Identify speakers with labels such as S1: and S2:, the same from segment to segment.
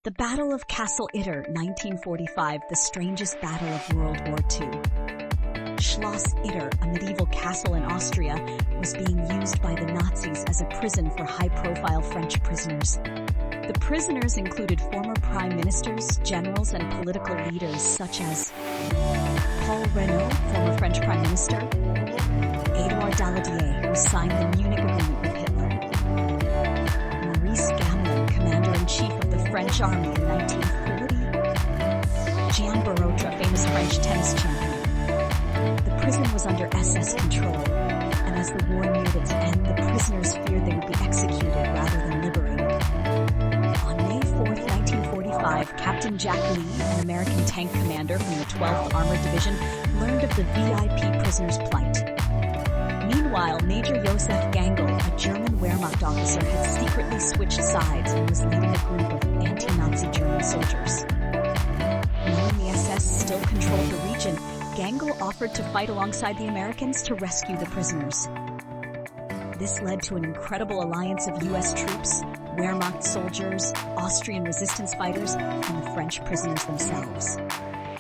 S1: The Battle of Castle Itter, 1945, the strangest battle of World War II. Schloss Itter, a medieval castle in Austria, was being used by the Nazis as a prison for high-profile French prisoners. The prisoners included former prime ministers, generals, and political leaders such as Paul Reynaud, former French prime minister, Édouard Daladier, who signed the Munich Agreement with Hitler, Maurice Gamelin, commander-in-chief of the French army in 1940, Jean Barotra, famous French tennis champion. The prison was under SS control, and as the war neared its end, the prisoners feared they would be executed rather than liberated. On May 4th, 1945, Captain Jack Lee, an American tank commander from the 12th Armored Division, learned of the VIP prisoners' plight. Meanwhile, Major Josef Gangl, a German Wehrmacht officer, had secretly switched sides and was leading a group of anti-Nazi German soldiers. Knowing the SS still controlled the region, Gangl offered to fight alongside the Americans to rescue the prisoners. This led to an incredible alliance of U.S. troops, Wehrmacht soldiers, Austrian resistance fighters, and the French prisoners themselves.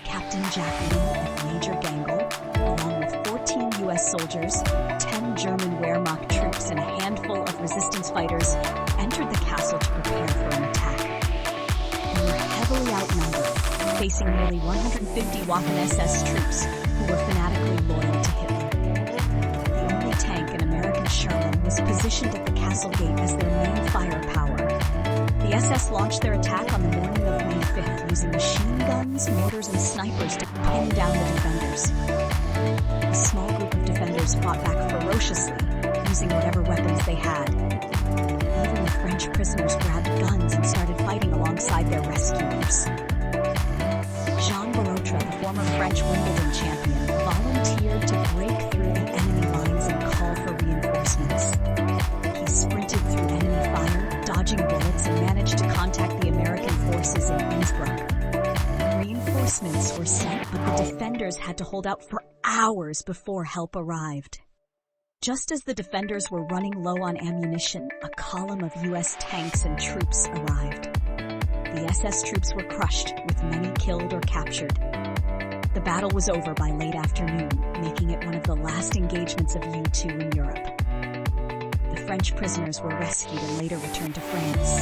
S1: Captain Jack Lee and Major Gangl, along with 14 U.S. soldiers, 10 German Wehrmacht troops, and a handful of resistance fighters, entered the castle to prepare for an attack. They were heavily outnumbered, facing nearly 150 Waffen-SS troops who were fanatically loyal to Hitler. The only tank, an American Sherman, was positioned at the castle gate as their main firepower. The SS launched their attack on the morning of May 5th using machine guns, mortars, and snipers to pin down the defenders. A small group of defenders fought back ferociously, using whatever weapons they had. Even the French prisoners grabbed guns and started fighting alongside their rescuers. Jean Barotra, the former French Wimbledon champion, volunteered to break through the enemy lines and call for reinforcements. He sprinted through enemy fire, dodging bullets, and managed to contact the American forces in Innsbruck. Reinforcements were sent, but the defenders had to hold out for hours before help arrived. Just as the defenders were running low on ammunition, a column of U.S. tanks and troops arrived. The SS troops were crushed, with many killed or captured. The battle was over by late afternoon, making it one of the last engagements of U-2 in Europe. The French prisoners were rescued and later returned to France.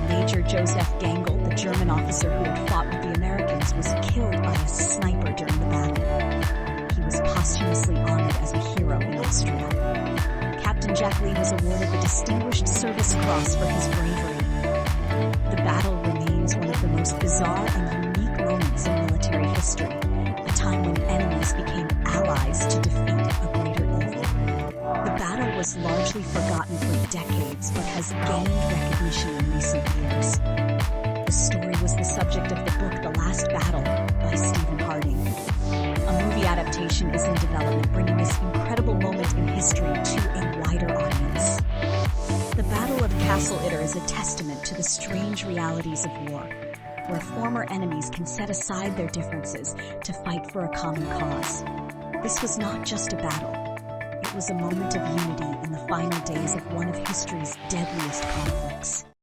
S1: Major Josef Gangl, the German officer who had fought with the Americans, was killed by a sniper during the battle. He was posthumously honored as a hero in Austria. Captain Jack Lee was awarded the Distinguished Service Cross for his bravery. The battle remains one of the most bizarre and unique moments in military history, a time when enemies became allies to defeat a greater evil. The battle was largely forgotten for decades, but has gained recognition in recent years. The story was the subject of the book The Last Battle by Stephen Harding. A movie adaptation is in development, bringing this incredible moment in history to a wider audience. The Battle of Castle Itter is a testament to the strange realities of war, where former enemies can set aside their differences to fight for a common cause. This was not just a battle. It was a moment of unity in the final days of one of history's deadliest conflicts.